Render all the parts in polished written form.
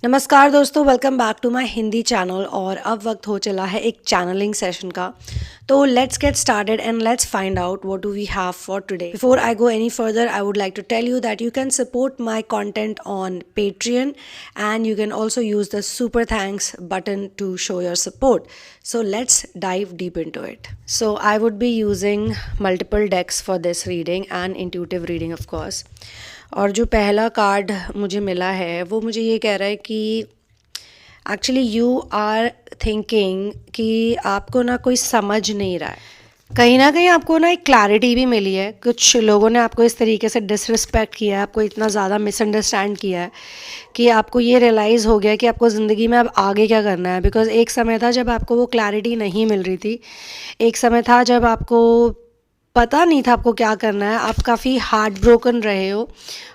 नमस्कार दोस्तों, welcome back to my Hindi channel. और अब वक्त हो चला है एक चैनलिंग सेशन का। तो let's get started and let's find out what do we have for today. Before I go any further, I would like to tell you that you can support my content on Patreon, and you can also use the super thanks button to show your support. So let's dive deep into it. So I would be using multiple decks for this reading and intuitive reading, of course. और जो पहला card मुझे मिला है वो मुझे ये कह रहा है कि एक्चुअली यू आर थिंकिंग कि आपको ना कोई समझ नहीं रहा है। कहीं ना कहीं आपको ना एक क्लैरिटी भी मिली है। कुछ लोगों ने आपको इस तरीके से डिसरिस्पेक्ट किया है, आपको इतना ज़्यादा मिसअंडरस्टैंड किया है कि आपको ये रियलाइज़ हो गया कि आपको ज़िंदगी में अब आगे क्या करना है। बिकॉज़ एक समय था जब आपको वो क्लैरिटी नहीं मिल रही थी, एक समय था जब आपको पता नहीं था आपको क्या करना है। आप काफ़ी हार्ट ब्रोकन रहे हो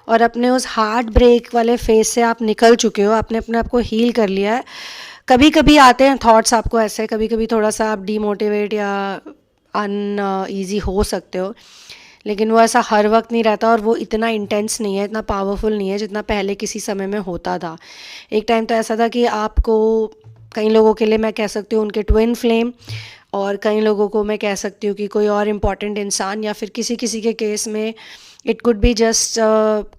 और अपने उस हार्ट ब्रेक वाले फेज से आप निकल चुके हो। आपने अपने आप को हील कर लिया है। कभी कभी आते हैं थॉट्स आपको ऐसे, कभी कभी थोड़ा सा आप डीमोटिवेट या ईजी हो सकते हो, लेकिन वो ऐसा हर वक्त नहीं रहता और वो इतना इंटेंस नहीं है, इतना पावरफुल नहीं है जितना पहले किसी समय में होता था। एक टाइम तो ऐसा था कि आपको, कई लोगों के लिए मैं कह सकती हूँ उनके ट्विन फ्लेम, और कई लोगों को मैं कह सकती हूँ कि कोई और इम्पॉर्टेंट इंसान, या फिर किसी किसी के केस में it could be just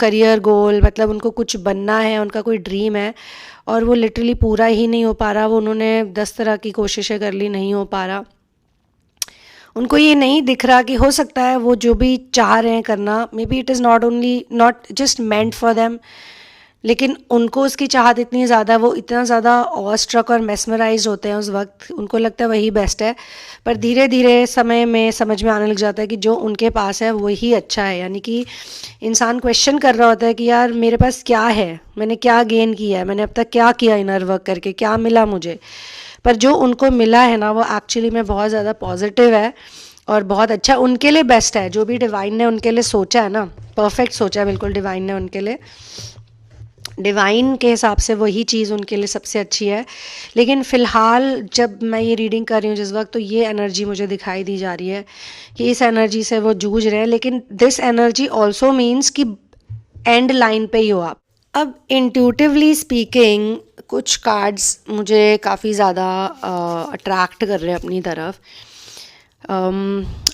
career goal, मतलब उनको कुछ बनना है, उनका कोई ड्रीम है और वो लिटरली पूरा ही नहीं हो पा रहा। वो उन्होंने 10 तरह की कोशिशें कर ली, नहीं हो पा रहा। उनको ये नहीं दिख रहा कि हो सकता है वो जो भी चाह रहे हैं करना, may be it is not just meant for them, लेकिन उनको उसकी चाहत इतनी ज़्यादा, वो इतना ज़्यादा ऑ स्ट्रक और मेस्मराइज होते हैं उस वक्त, उनको लगता है वही बेस्ट है। पर धीरे धीरे समय में समझ में आने लग जाता है कि जो उनके पास है वही अच्छा है। यानी कि इंसान क्वेश्चन कर रहा होता है कि यार मेरे पास क्या है, मैंने क्या गेन किया है, मैंने अब तक क्या किया इनर वर्क करके, क्या मिला मुझे। पर जो उनको मिला है ना, वो एक्चुअली में बहुत ज़्यादा पॉजिटिव है और बहुत अच्छा उनके लिए बेस्ट है। जो भी डिवाइन ने उनके लिए सोचा है ना, परफेक्ट सोचा है बिल्कुल डिवाइन ने उनके लिए। डिवाइन के हिसाब से वही चीज़ उनके लिए सबसे अच्छी है। लेकिन फ़िलहाल जब मैं ये रीडिंग कर रही हूँ जिस वक्त, तो ये एनर्जी मुझे दिखाई दी जा रही है कि इस एनर्जी से वो जूझ रहे हैं। लेकिन दिस एनर्जी ऑल्सो मीन्स कि एंड लाइन पे ही हो आप। अब इंट्यूटिवली स्पीकिंग कुछ कार्ड्स मुझे काफ़ी ज़्यादा अट्रैक्ट कर रहे हैं अपनी तरफ।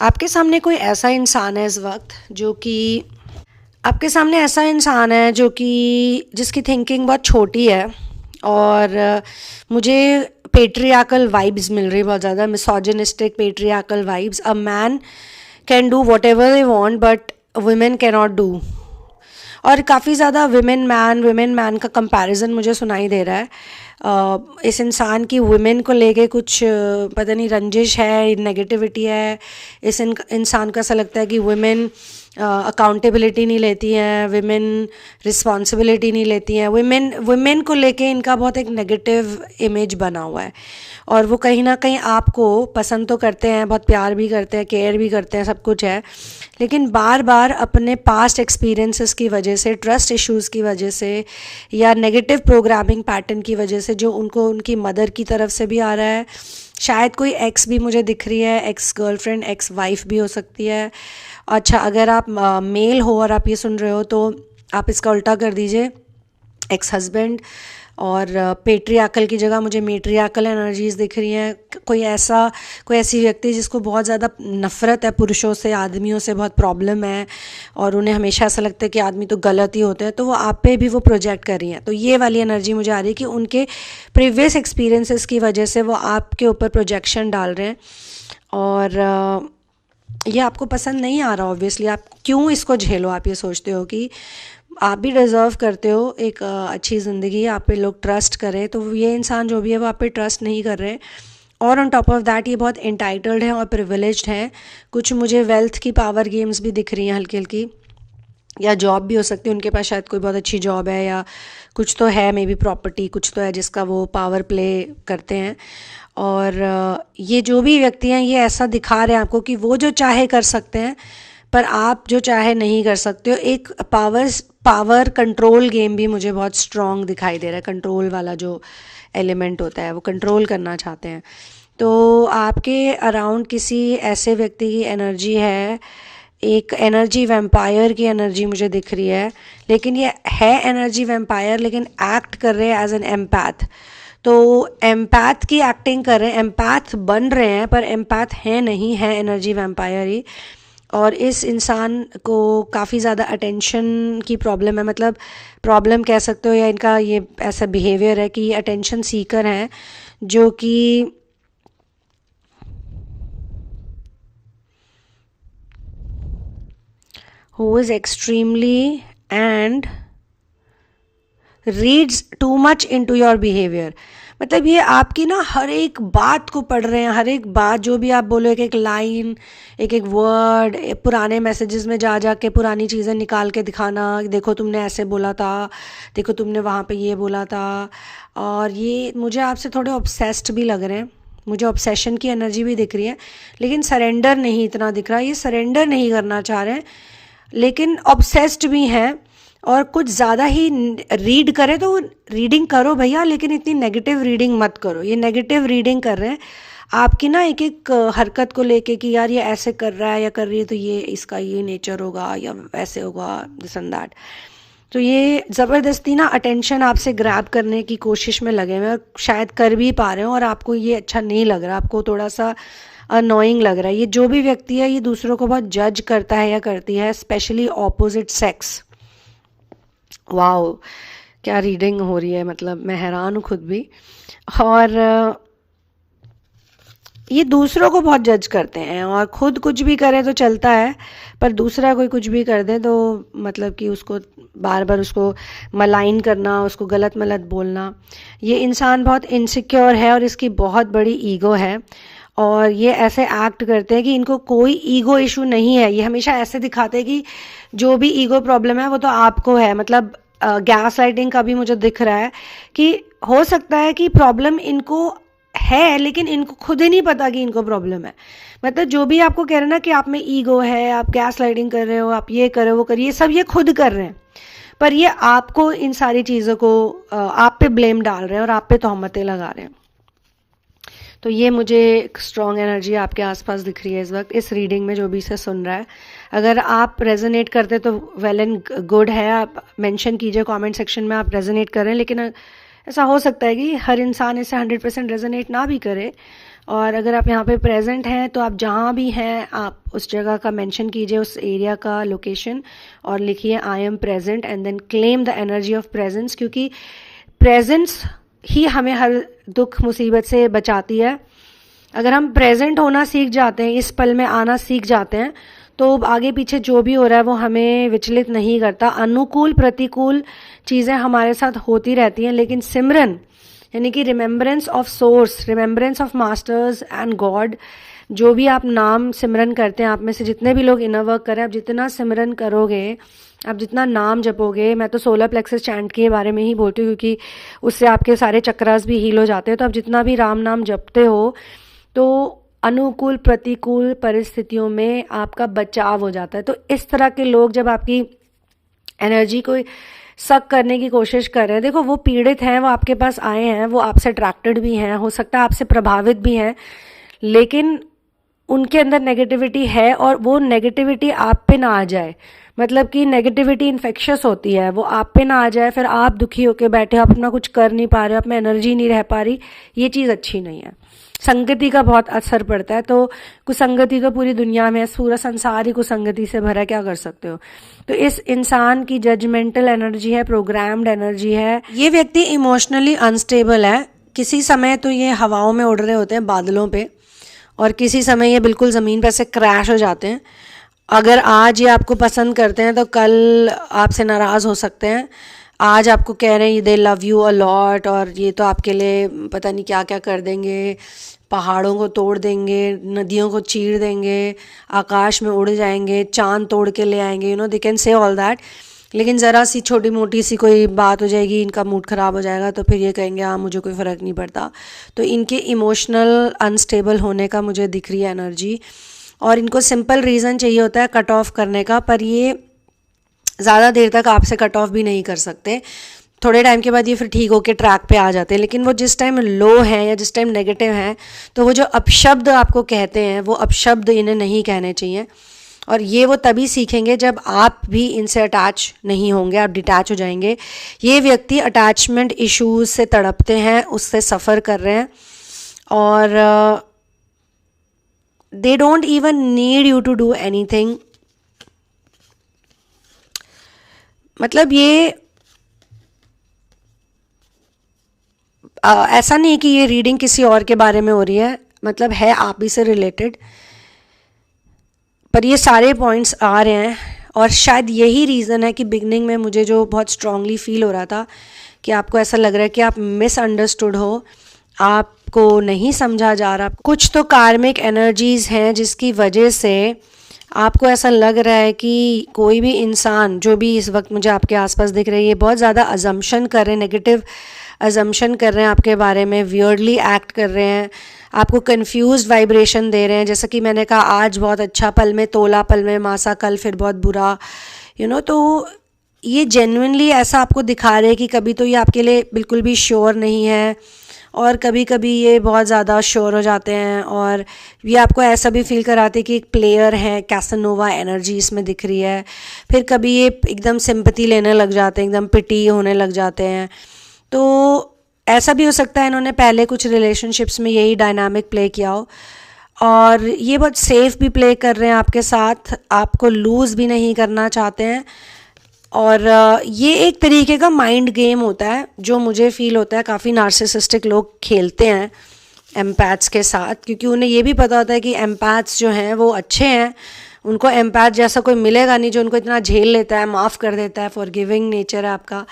आपके सामने कोई ऐसा इंसान है इस वक्त जो कि, आपके सामने ऐसा इंसान है जो कि जिसकी थिंकिंग बहुत छोटी है और मुझे पेट्रियाकल वाइब्स मिल रही, बहुत ज़्यादा misogynistic patriarchal vibes. A man can do what ever they want but women can not do. और काफ़ी ज़्यादा विमेन मैन का कंपैरिजन मुझे सुनाई दे रहा है। इस इंसान की वुमेन को लेके कुछ पता नहीं रंजिश है, नेगेटिविटी है। इस इंसान को ऐसा लगता है कि वुमेन अकाउंटेबिलिटी नहीं लेती हैं, वुमेन रिस्पॉन्सिबिलिटी नहीं लेती हैं। वुमेन को लेके इनका बहुत एक नेगेटिव इमेज बना हुआ है। और वो कहीं ना कहीं आपको पसंद तो करते हैं, बहुत प्यार भी करते हैं, केयर भी करते हैं, सब कुछ है, लेकिन बार बार अपने पास्ट एक्सपीरियंसेस की वजह से, ट्रस्ट इश्यूज़ की वजह से, या नेगेटिव प्रोग्रामिंग पैटर्न की वजह से जो उनको उनकी मदर की तरफ से भी आ रहा है। शायद कोई एक्स भी मुझे दिख रही है, एक्स गर्लफ्रेंड, एक्स वाइफ भी हो सकती है। अच्छा, अगर आप मेल हो और आप ये सुन रहे हो तो आप इसका उल्टा कर दीजिए, एक्स हस्बैंड। और पेट्रियाकल की जगह मुझे मेट्रियाकल एनर्जीज दिख रही हैं। कोई ऐसी व्यक्ति जिसको बहुत ज़्यादा नफ़रत है पुरुषों से, आदमियों से बहुत प्रॉब्लम है और उन्हें हमेशा ऐसा लगता है कि आदमी तो गलत ही होते हैं, तो वो आप पे भी वो प्रोजेक्ट कर रही हैं। तो ये वाली एनर्जी मुझे आ रही है कि उनके प्रीवियस एक्सपीरियंसेस की वजह से वो आपके ऊपर प्रोजेक्शन डाल रहे हैं और ये आपको पसंद नहीं आ रहा। ऑब्वियसली आप क्यों इसको झेलो, आप ये सोचते हो कि आप भी डिज़र्व करते हो एक अच्छी ज़िंदगी, आप पे लोग ट्रस्ट करें। तो ये इंसान जो भी है वो आप पे ट्रस्ट नहीं कर रहे हैं। और ऑन टॉप ऑफ दैट ये बहुत एंटाइटल्ड हैं और प्रिविलेज्ड हैं। कुछ मुझे वेल्थ की पावर गेम्स भी दिख रही हैं हल्की हल्की, या जॉब भी हो सकती है उनके पास, शायद कोई बहुत अच्छी जॉब है या कुछ तो है, मे बी प्रॉपर्टी कुछ तो है जिसका वो पावर प्ले करते हैं। और ये जो भी व्यक्ति हैं ये ऐसा दिखा रहे हैं आपको कि वो जो चाहे कर सकते हैं, पर आप जो चाहे नहीं कर सकते हो। एक पावर कंट्रोल गेम भी मुझे बहुत स्ट्रॉन्ग दिखाई दे रहा है। कंट्रोल वाला जो एलिमेंट होता है वो कंट्रोल करना चाहते हैं। तो आपके अराउंड किसी ऐसे व्यक्ति की एनर्जी है एक एनर्जी वैम्पायर की एनर्जी मुझे दिख रही है, लेकिन ये है एनर्जी वैम्पायर लेकिन एक्ट कर रहे हैं एज एन एम्पैथ। तो एम्पैथ की एक्टिंग कर रहे हैं, एम्पैथ बन रहे हैं पर एम्पैथ है नहीं, है एनर्जी वैम्पायर ही। और इस इंसान को काफ़ी ज़्यादा अटेंशन की प्रॉब्लम है, मतलब प्रॉब्लम कह सकते हो, या इनका ये ऐसा बिहेवियर है कि ये अटेंशन सीकर हैं, जो कि who is extremely and reads too much into your behaviour. मतलब ये आपकी ना हर एक बात को पढ़ रहे हैं, हर एक बात जो भी आप बोलो, एक एक लाइन, एक एक वर्ड, पुराने मैसेजेस में जा जा के पुरानी चीज़ें निकाल के दिखाना, देखो तुमने ऐसे बोला था, देखो तुमने वहाँ पे ये बोला था। और ये मुझे आपसे थोड़े ऑब्सेस्ड भी लग रहे हैं, मुझे ऑब्सेशन की एनर्जी भी दिख रही है, लेकिन सरेंडर नहीं इतना दिख रहा। ये सरेंडर नहीं करना चाह रहे हैं लेकिन ऑब्सेस्ड भी हैं, और कुछ ज़्यादा ही रीड करें तो रीडिंग करो भैया, लेकिन इतनी नेगेटिव रीडिंग मत करो। ये नेगेटिव रीडिंग कर रहे हैं आपकी ना एक एक हरकत को लेके कि यार ये ऐसे कर रहा है या कर रही है तो ये इसका ये नेचर होगा या वैसे होगा, दिस एंड दैट। तो ये ज़बरदस्ती ना अटेंशन आपसे ग्रैब करने की कोशिश में लगे हुए हैं, और शायद कर भी पा रहे हो, और आपको ये अच्छा नहीं लग रहा, आपको थोड़ा सा अनोइंग लग रहा है। ये जो भी व्यक्ति है ये दूसरों को बहुत जज करता है या करती है, स्पेशली ऑपोजिट सेक्स। वाओ, क्या रीडिंग हो रही है, मतलब मैं हैरान हूँ खुद भी। और ये दूसरों को बहुत जज करते हैं, और खुद कुछ भी करे तो चलता है, पर दूसरा कोई कुछ भी कर दे तो मतलब कि उसको बार बार उसको मलाइन करना, उसको गलत मलत बोलना। ये इंसान बहुत इनसिक्योर है और इसकी बहुत बड़ी ईगो है, और ये ऐसे एक्ट करते हैं कि इनको कोई ईगो इशू नहीं है। ये हमेशा ऐसे दिखाते हैं कि जो भी ईगो प्रॉब्लम है वो तो आपको है। मतलब गैस लाइटिंग का भी मुझे दिख रहा है कि हो सकता है कि प्रॉब्लम इनको है लेकिन इनको खुद ही नहीं पता कि इनको प्रॉब्लम है। मतलब जो भी आपको कह रहे हैं ना कि आप में ईगो है, आप गैस लाइटिंग कर रहे हो, आप ये करो वो करिए, सब ये खुद कर रहे हैं, पर ये आपको इन सारी चीज़ों को आप पे ब्लेम डाल रहे हैं और आप पे तोहमतें लगा रहे हैं। तो ये मुझे एक स्ट्रॉन्ग एनर्जी आपके आसपास दिख रही है इस वक्त, इस रीडिंग में जो भी इसे सुन रहा है। अगर आप रेजोनेट करते तो वेल एंड गुड है, आप मेंशन कीजिए कमेंट सेक्शन में आप रेजोनेट करें, लेकिन ऐसा हो सकता है कि हर इंसान इसे 100% रेजोनेट ना भी करे। और अगर आप यहाँ पे प्रेजेंट हैं तो आप जहाँ भी हैं आप उस जगह का मेंशन कीजिए, उस एरिया का लोकेशन, और लिखिए I am present and then claim the energy of presence, क्योंकि प्रेजेंस ही हमें हर दुख मुसीबत से बचाती है। अगर हम प्रेजेंट होना सीख जाते हैं, इस पल में आना सीख जाते हैं, तो आगे पीछे जो भी हो रहा है वो हमें विचलित नहीं करता। अनुकूल प्रतिकूल चीज़ें हमारे साथ होती रहती हैं, लेकिन सिमरन यानी कि remembrance of source, remembrance of masters and God, जो भी आप नाम सिमरन करते हैं, आप में से जितने भी लोग इनर वर्क करें, आप जितना सिमरन करोगे, आप जितना नाम जपोगे, मैं तो सोलर प्लेक्सस चैंट के बारे में ही बोलती हूँ क्योंकि उससे आपके सारे चक्रास भी हील हो जाते हैं। तो आप जितना भी राम नाम जपते हो तो अनुकूल प्रतिकूल परिस्थितियों में आपका बचाव हो जाता है। तो इस तरह के लोग जब आपकी एनर्जी को सक करने की कोशिश कर रहे हैं, देखो वो पीड़ित हैं, वो आपके पास आए हैं, वो आपसे अट्रैक्टेड भी हैं, हो सकता है आपसे प्रभावित भी हैं, लेकिन उनके अंदर नेगेटिविटी है, और वो नेगेटिविटी आप पे ना आ जाए। मतलब कि नेगेटिविटी इन्फेक्शियस होती है, वो आप पे ना आ जाए, फिर आप दुखी होकर बैठे हो, आप अपना कुछ कर नहीं पा रहे हो, आप में एनर्जी नहीं रह पा रही, ये चीज़ अच्छी नहीं है। संगति का बहुत असर पड़ता है, तो कुसंगति तो पूरी दुनिया में है, पूरा संसार ही कुसंगति से भरा है, क्या कर सकते हो। तो इस इंसान की जजमेंटल एनर्जी है, प्रोग्राम्ड एनर्जी है। ये व्यक्ति इमोशनली अनस्टेबल है, किसी समय तो ये हवाओं में उड़ रहे होते हैं, बादलों पे, और किसी समय ये बिल्कुल ज़मीन पर से क्रैश हो जाते हैं। अगर आज ये आपको पसंद करते हैं तो कल आपसे नाराज़ हो सकते हैं। आज आपको कह रहे हैं दे लव यू अ लॉट, और ये तो आपके लिए पता नहीं क्या क्या कर देंगे, पहाड़ों को तोड़ देंगे, नदियों को चीर देंगे, आकाश में उड़ जाएंगे, चांद तोड़ के ले आएंगे, they can say all that. लेकिन ज़रा सी छोटी मोटी सी कोई बात हो जाएगी, इनका मूड ख़राब हो जाएगा, तो फिर ये कहेंगे हाँ मुझे कोई फ़र्क नहीं पड़ता। तो इनके इमोशनल अनस्टेबल होने का मुझे दिख रही है एनर्जी, और इनको सिंपल रीज़न चाहिए होता है कट ऑफ करने का, पर ये ज़्यादा देर तक आपसे कट ऑफ भी नहीं कर सकते। थोड़े टाइम के बाद ये फिर ठीक होके ट्रैक पे आ जाते हैं, लेकिन वो जिस टाइम लो हैं या जिस टाइम नेगेटिव हैं, तो वो जो अपशब्द आपको कहते हैं वो अपशब्द इन्हें नहीं कहने चाहिए। और ये वो तभी सीखेंगे जब आप भी इनसे अटैच नहीं होंगे, आप डिटैच हो जाएंगे। ये व्यक्ति अटैचमेंट इश्यूज से तड़पते हैं, उससे सफ़र कर रहे हैं, और they don't even need you to do anything. मतलब ये ऐसा नहीं कि ये रीडिंग किसी और के बारे में हो रही है, मतलब है आप ही से रिलेटेड, पर ये सारे पॉइंट्स आ रहे हैं। और शायद यही रीज़न है कि बिगनिंग में मुझे जो बहुत स्ट्रांगली फील हो रहा था कि आपको ऐसा लग रहा है कि आप मिसअंडरस्टूड हो, आपको नहीं समझा जा रहा। कुछ तो कार्मिक एनर्जीज़ हैं जिसकी वजह से आपको ऐसा लग रहा है कि कोई भी इंसान जो भी इस वक्त मुझे आपके आसपास दिख रही है, बहुत ज़्यादा अजम्पशन कर रहे हैं, नेगेटिव अजम्पशन कर रहे हैं आपके बारे में, वियर्डली एक्ट कर रहे हैं, आपको कंफ्यूज्ड वाइब्रेशन दे रहे हैं। जैसा कि मैंने कहा, आज बहुत अच्छा, पल में तोला, पल में मासा, कल फिर बहुत बुरा, तो ये जेन्युइनली ऐसा आपको दिखा रहे हैं कि कभी तो ये आपके लिए बिल्कुल भी श्योर नहीं है, और कभी कभी ये बहुत ज़्यादा श्योर हो जाते हैं, और ये आपको ऐसा भी फील कराते हैं कि एक प्लेयर है, कैसनोवा एनर्जी इसमें दिख रही है। फिर कभी ये एकदम सिंपैथी लेने लग जाते हैं, एकदम पिटी होने लग जाते हैं। तो ऐसा भी हो सकता है इन्होंने पहले कुछ रिलेशनशिप्स में यही डायनामिक प्ले किया हो, और ये बहुत सेफ भी प्ले कर रहे हैं आपके साथ, आपको लूज़ भी नहीं करना चाहते हैं। और ये एक तरीके का माइंड गेम होता है जो मुझे फील होता है काफ़ी नार्सिसिस्टिक लोग खेलते हैं एम्पैथ्स के साथ, क्योंकि उन्हें ये भी पता होता है कि एम्पैथ्स जो हैं वो अच्छे हैं, उनको एम्पैथ जैसा कोई मिलेगा नहीं जो उनको इतना झेल लेता है, माफ़ कर देता है, फॉरगिविंग नेचर है आपका।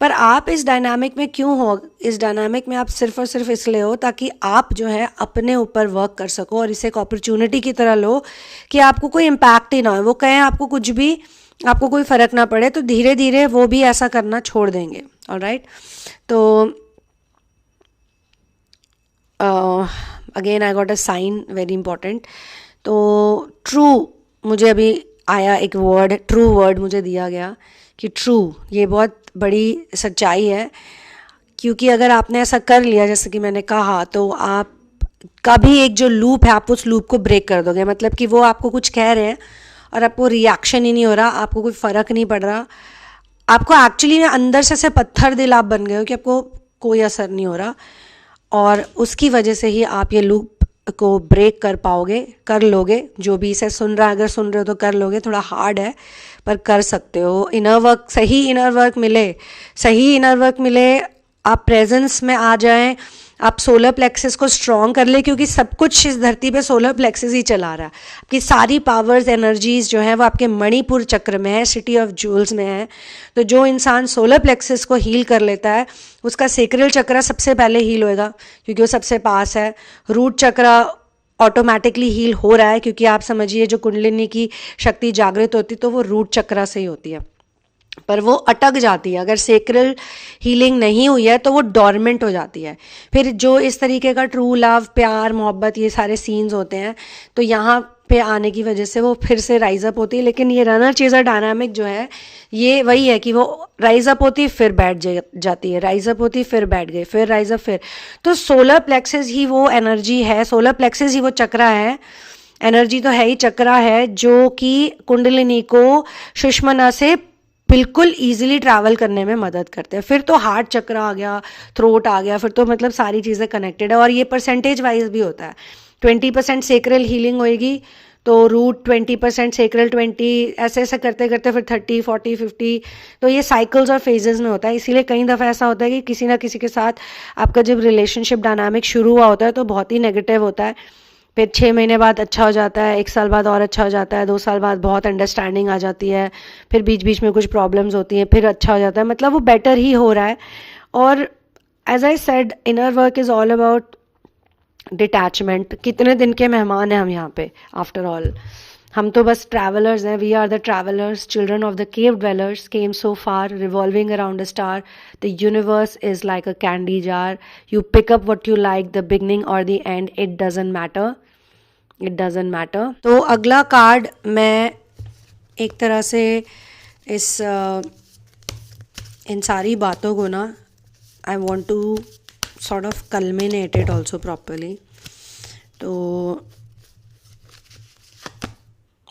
पर आप इस डायनामिक में क्यों हो? इस डायनामिक में आप सिर्फ और सिर्फ इसलिए हो ताकि आप जो है अपने ऊपर वर्क कर सको, और इसे एक अपॉर्चुनिटी की तरह लो कि आपको कोई इम्पैक्ट ही ना हो। वो कहें आपको कुछ भी, आपको कोई फ़र्क ना पड़े, तो धीरे धीरे वो भी ऐसा करना छोड़ देंगे। ऑलराइट, तो again I got a sign very important. तो ट्रू मुझे अभी आया एक वर्ड, ट्रू वर्ड मुझे दिया गया कि ट्रू, ये बहुत बड़ी सच्चाई है, क्योंकि अगर आपने ऐसा कर लिया जैसे कि मैंने कहा, तो आप कभी एक जो लूप है आप उस लूप को ब्रेक कर दोगे। मतलब कि वो आपको कुछ कह रहे हैं और आपको रिएक्शन ही नहीं हो रहा, आपको कोई फ़र्क नहीं पड़ रहा, आपको एक्चुअली में अंदर से पत्थर दिल आप बन गए हो कि आपको कोई असर नहीं हो रहा, और उसकी वजह से ही आप ये लूप को ब्रेक कर पाओगे, कर लोगे। जो भी इसे सुन रहा है, अगर सुन रहे हो तो कर लोगे, थोड़ा हार्ड है पर कर सकते हो। इनर वर्क, सही इनर वर्क मिले, सही इनर वर्क मिले, आप प्रेजेंस में आ जाएं, आप सोलर प्लेक्सिस को स्ट्रॉन्ग कर ले, क्योंकि सब कुछ इस धरती पे सोलर प्लेक्सिस ही चला रहा है। आपकी सारी पावर्स, एनर्जीज जो है वो आपके मणिपुर चक्र में है, सिटी ऑफ जूल्स में है। तो जो इंसान सोलर प्लेक्सिस को हील कर लेता है, उसका सेक्रल चक्र सबसे पहले हील होएगा क्योंकि वो सबसे पास है। रूट चक्र ऑटोमेटिकली हील हो रहा है, क्योंकि आप समझिए जो कुंडलिनी की शक्ति जागृत होती तो वो रूट चक्र से ही होती है, पर वो अटक जाती है। अगर सेक्रल हीलिंग नहीं हुई है तो वो डॉर्मेंट हो जाती है। फिर जो इस तरीके का ट्रू लव, प्यार, मोहब्बत, ये सारे सीन्स होते हैं, तो यहाँ पे आने की वजह से वो फिर से राइज अप होती है। लेकिन ये रनर चेजर डायनामिक जो है, ये वही है कि वो राइज अप होती फिर बैठ जाती है, राइज अप होती फिर बैठ गई, फिर राइज अप, फिर। तो सोलर प्लेक्सिस ही वो एनर्जी है, सोलर प्लेक्सिस ही वो चक्रा है, एनर्जी तो है ही, चक्रा है जो कि कुंडलिनी को सुषुम्ना से बिल्कुल ईजिली ट्रैवल करने में मदद करते हैं। फिर तो हार्ट चक्र आ गया, थ्रोट आ गया, फिर तो मतलब सारी चीज़ें कनेक्टेड है। और ये परसेंटेज वाइज भी होता है, 20% सेक्रल हीलिंग होएगी तो रूट 20%, सेक्रल 20, ऐसे ऐसे करते करते फिर 30, 40, 50। तो ये साइकिल्स और फेजेस में होता है। इसीलिए कई दफ़ा ऐसा होता है कि किसी ना किसी के साथ आपका जब रिलेशनशिप डायनामिक शुरू हुआ होता है तो बहुत ही नेगेटिव होता है, फिर 6 महीने बाद अच्छा हो जाता है, 1 साल बाद और अच्छा हो जाता है, 2 साल बाद बहुत अंडरस्टैंडिंग आ जाती है, फिर बीच बीच में कुछ प्रॉब्लम्स होती हैं, फिर अच्छा हो जाता है। मतलब वो बेटर ही हो रहा है। और as I said, inner work is all about detachment. कितने दिन के मेहमान हैं हम यहाँ पे? आफ्टर ऑल हम तो बस ट्रैवलर्स हैं। We are the travellers, children of the cave dwellers, came so far, revolving around a star. The universe is like a candy jar. You pick up what you like, the beginning or the end, it doesn't matter. It doesn't matter. तो अगला card मैं एक तरह से इस इन सारी बातों को ना, I want to sort of culminate it also properly. तो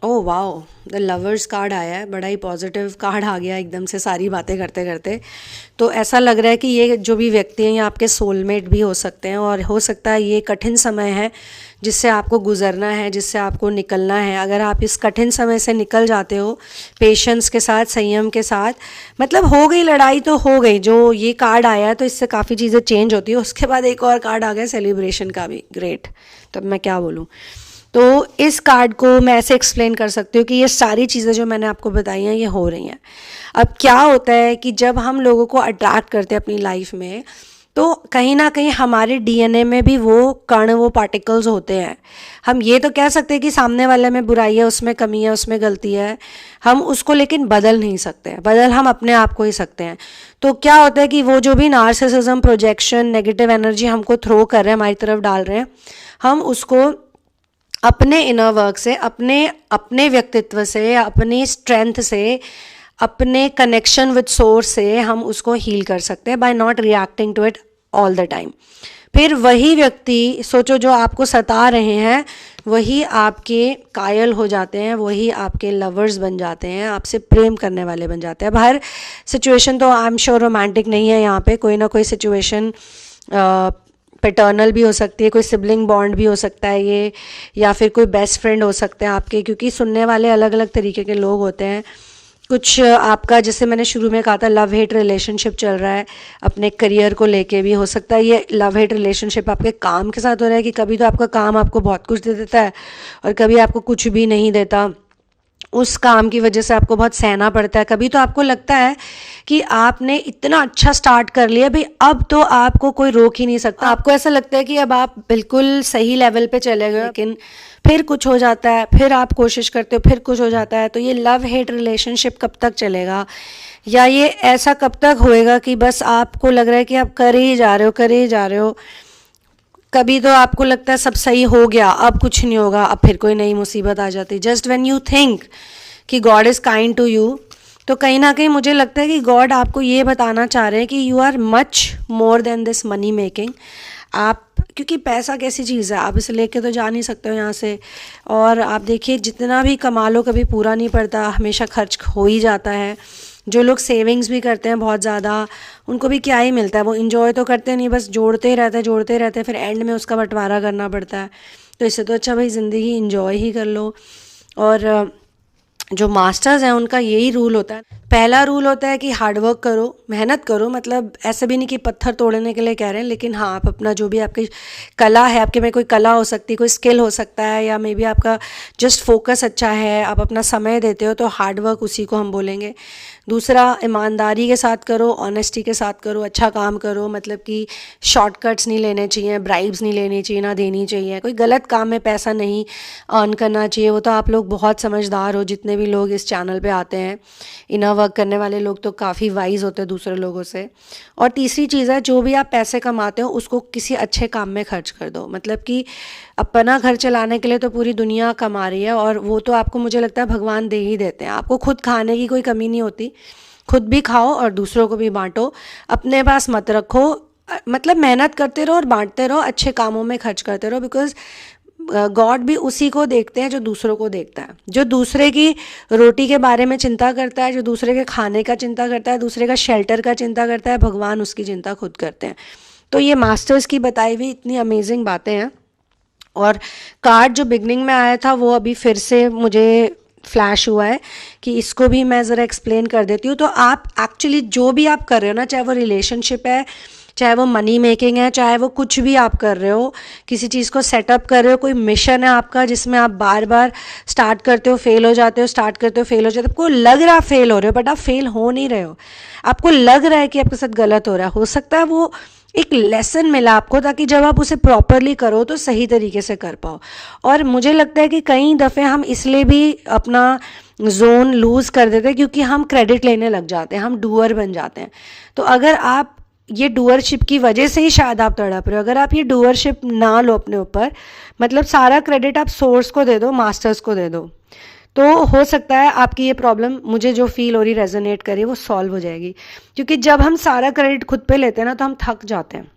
oh wow, the lovers card आया है, बड़ा ही पॉजिटिव कार्ड आ गया एकदम से सारी बातें करते करते। तो ऐसा लग रहा है कि ये जो भी व्यक्ति हैं ये आपके सोलमेट भी हो सकते हैं, और हो सकता है ये कठिन समय है जिससे आपको गुजरना है, जिससे आपको निकलना है। अगर आप इस कठिन समय से निकल जाते हो पेशेंस के साथ, संयम के साथ, मतलब हो गई लड़ाई तो हो गई, जो ये कार्ड आया है तो इससे काफ़ी चीज़ें चेंज होती है। उसके बाद एक और कार्ड आ गया सेलिब्रेशन का भी, ग्रेट। तब मैं क्या बोलूँ। तो इस कार्ड को मैं ऐसे एक्सप्लेन कर सकती हूँ कि ये सारी चीज़ें जो मैंने आपको बताई हैं ये हो रही हैं। अब क्या होता है कि जब हम लोगों को अट्रैक्ट करते हैं अपनी लाइफ में, तो कहीं ना कहीं हमारे डीएनए में भी वो कण, वो पार्टिकल्स होते हैं। हम ये तो कह सकते हैं कि सामने वाले में बुराई है, उसमें कमी है, उसमें गलती है, हम उसको लेकिन बदल नहीं सकते हैं, बदल हम अपने आप को ही सकते हैं। तो क्या होता है कि वो जो भी नार्सिसिज्म, प्रोजेक्शन, नेगेटिव एनर्जी हमको थ्रो कर रहे हैं, हमारी तरफ डाल रहे हैं, हम उसको अपने इनर वर्क से, अपने व्यक्तित्व से, अपनी स्ट्रेंथ से, अपने कनेक्शन विद सोर्स से हम उसको हील कर सकते हैं by not reacting to it all the time. फिर वही व्यक्ति, सोचो जो आपको सता रहे हैं वही आपके कायल हो जाते हैं, वही आपके लवर्स बन जाते हैं, आपसे प्रेम करने वाले बन जाते हैं। अब हर सिचुएशन तो आई एम श्योर रोमांटिक नहीं है, यहाँ पे कोई ना कोई सिचुएशन पैटर्नल भी हो सकती है, कोई सिबलिंग बॉन्ड भी हो सकता है ये, या फिर कोई बेस्ट फ्रेंड हो सकते हैं आपके, क्योंकि सुनने वाले अलग अलग तरीके के लोग होते हैं। कुछ आपका, जैसे मैंने शुरू में कहा था, लव हेट रिलेशनशिप चल रहा है, अपने करियर को लेके भी हो सकता है ये लव हेट रिलेशनशिप आपके काम के साथ हो रहा है, कि कभी तो आपका काम आपको बहुत कुछ दे देता है और कभी आपको कुछ भी नहीं देता, उस काम की वजह से आपको बहुत सहना पड़ता है। कभी तो आपको लगता है कि आपने इतना अच्छा स्टार्ट कर लिया भाई, अब तो आपको कोई रोक ही नहीं सकता, आपको ऐसा लगता है कि अब आप बिल्कुल सही लेवल पे चले गए, लेकिन फिर कुछ हो जाता है, फिर आप कोशिश करते हो, फिर कुछ हो जाता है। तो ये लव हेट रिलेशनशिप कब तक चलेगा, या ये ऐसा कब तक होएगा कि बस आपको लग रहा है कि आप करे ही जा रहे हो, करे ही जा रहे हो। कभी तो आपको लगता है सब सही हो गया, अब कुछ नहीं होगा, अब फिर कोई नई मुसीबत आ जाती। जस्ट व्हेन यू थिंक कि God is kind to you, तो कहीं ना कहीं मुझे लगता है कि गॉड आपको ये बताना चाह रहे हैं कि you are much more than this money making. आप, क्योंकि पैसा कैसी चीज़ है, आप इसे लेके तो जा नहीं सकते हो यहाँ से। और आप देखिए, जितना भी कमा लो कभी पूरा नहीं पड़ता, हमेशा खर्च हो ही जाता है। जो लोग सेविंग्स भी करते हैं बहुत ज़्यादा, उनको भी क्या ही मिलता है, वो इन्जॉय तो करते नहीं, बस जोड़ते ही रहते हैं, जोड़ते ही रहते हैं, फिर एंड में उसका बंटवारा करना पड़ता है। तो इससे तो अच्छा भाई ज़िंदगी इन्जॉय ही कर लो। और जो मास्टर्स हैं उनका यही रूल होता है। पहला रूल होता है कि हार्डवर्क करो, मेहनत करो, मतलब ऐसे भी नहीं कि पत्थर तोड़ने के लिए कह रहे हैं, लेकिन हाँ, आप अपना जो भी आपकी कला है, आपके में कोई कला हो सकती है, कोई स्किल हो सकता है, या मे बी आपका जस्ट फोकस अच्छा है, आप अपना समय देते हो, तो हार्डवर्क उसी को हम बोलेंगे। दूसरा, ईमानदारी के साथ करो, ऑनेस्टी के साथ करो, अच्छा काम करो, मतलब कि शॉर्टकट्स नहीं लेने चाहिए, ब्राइब्स नहीं लेनी चाहिए, ना देनी चाहिए, कोई गलत काम में पैसा नहीं अर्न करना चाहिए। वो तो आप लोग बहुत समझदार हो, जितने भी लोग इस चैनल पे आते हैं, इनर वर्क करने वाले लोग तो काफ़ी वाइज होते हैं दूसरे लोगों से। और तीसरी चीज़ है, जो भी आप पैसे कमाते हो उसको किसी अच्छे काम में खर्च कर दो। मतलब कि अपना घर चलाने के लिए तो पूरी दुनिया कमा रही है, और वो तो आपको, मुझे लगता है, भगवान दे ही देते हैं। आपको खुद खाने की कोई कमी नहीं होती, खुद भी खाओ और दूसरों को भी बांटो, अपने पास मत रखो। मतलब मेहनत करते रहो और बांटते रहो, अच्छे कामों में खर्च करते रहो, बिकॉज गॉड भी उसी को देखते हैं जो दूसरों को देखता है, जो दूसरे की रोटी के बारे में चिंता करता है, जो दूसरे के खाने का चिंता करता है, दूसरे का शेल्टर का चिंता करता है, भगवान उसकी चिंता खुद करते हैं। तो ये मास्टर्स की बताई हुई इतनी अमेजिंग बातें हैं। और कार्ड जो बिगनिंग में आया था वो अभी फिर से मुझे फ्लैश हुआ है कि इसको भी मैं ज़रा एक्सप्लेन कर देती हूँ। तो आप एक्चुअली जो भी आप कर रहे हो ना, चाहे वो रिलेशनशिप है, चाहे वो मनी मेकिंग है, चाहे वो कुछ भी आप कर रहे हो, किसी चीज़ को सेटअप कर रहे हो, कोई मिशन है आपका जिसमें आप बार बार स्टार्ट करते हो, फेल हो जाते हो, स्टार्ट करते हो, फेल हो जाते हो, आपको लग रहा है फेल हो रहे हो, बट आप फेल हो नहीं रहे हो, आपको लग रहा है कि आपके साथ गलत हो रहा है। हो सकता है वो एक लेसन मिला आपको, ताकि जब आप उसे प्रॉपरली करो तो सही तरीके से कर पाओ। और मुझे लगता है कि कई दफ़े हम इसलिए भी अपना जोन लूज़ कर देते हैं क्योंकि हम क्रेडिट लेने लग जाते हैं, हम डूअर बन जाते हैं। तो अगर आप ये डूअरशिप की वजह से ही शायद आप तड़प रहे हो, अगर आप ये डूअरशिप ना लो अपने ऊपर, मतलब सारा क्रेडिट आप सोर्स को दे दो, मास्टर्स को दे दो, तो हो सकता है आपकी ये प्रॉब्लम, मुझे जो फील हो रही, रेजोनेट करे, वो सॉल्व हो जाएगी। क्योंकि जब हम सारा क्रेडिट खुद पे लेते हैं ना, तो हम थक जाते हैं।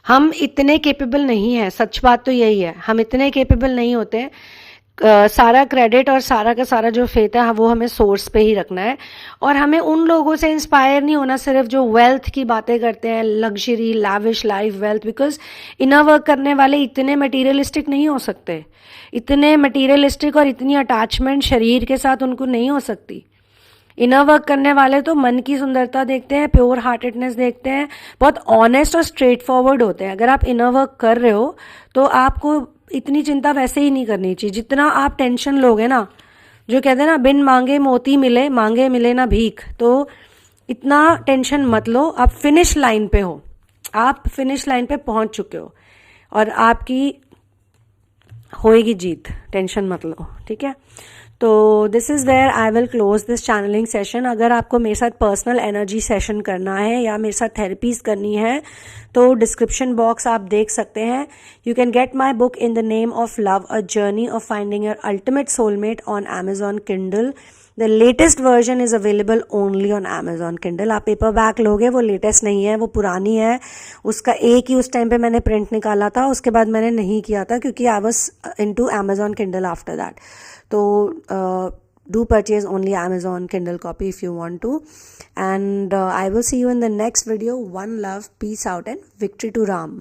हम इतने केपेबल नहीं हैं, सच बात तो यही है, हम इतने केपेबल नहीं होते हैं सारा क्रेडिट और सारा का सारा जो फेथ है वो हमें सोर्स पे ही रखना है, और हमें उन लोगों से इंस्पायर नहीं होना सिर्फ जो वेल्थ की बातें करते हैं, luxury lavish life wealth, because inner work करने वाले इतने मटीरियलिस्टिक नहीं हो सकते, इतने मटीरियलिस्टिक और इतनी अटैचमेंट शरीर के साथ उनको नहीं हो सकती। इनर वर्क करने वाले तो मन की सुंदरता देखते हैं, प्योर हार्टेडनेस देखते हैं, बहुत ऑनेस्ट और स्ट्रेट फॉरवर्ड होते हैं। अगर आप इनर वर्क कर रहे हो तो आपको इतनी चिंता वैसे ही नहीं करनी चाहिए। जितना आप टेंशन लोगे ना, जो कहते हैं ना बिन मांगे मोती मिले, मांगे मिले ना भीख, तो इतना टेंशन मत लो। आप फिनिश लाइन पे हो, आप फिनिश लाइन पे पहुंच चुके हो और आपकी होएगी जीत, टेंशन मत लो, ठीक है। तो this is where I will close this channelling session. अगर आपको मेरे साथ पर्सनल एनर्जी सेशन करना है या मेरे साथ थेरेपीज करनी है तो डिस्क्रिप्शन बॉक्स आप देख सकते हैं। You can get my book in the name of love, a journey of finding your ultimate soulmate on Amazon Kindle। The latest version is available only on Amazon Kindle। आप paper back लोगे, वो latest नहीं है, वो पुरानी है। उसका एक ही उस टाइम पे मैंने प्रिंट निकाला था, उसके बाद मैंने नहीं किया था क्योंकि I was into Amazon Kindle after that. तो do purchase only Amazon Kindle copy if you want to, and I will see you in the next video. One love, peace out, and victory to Ram.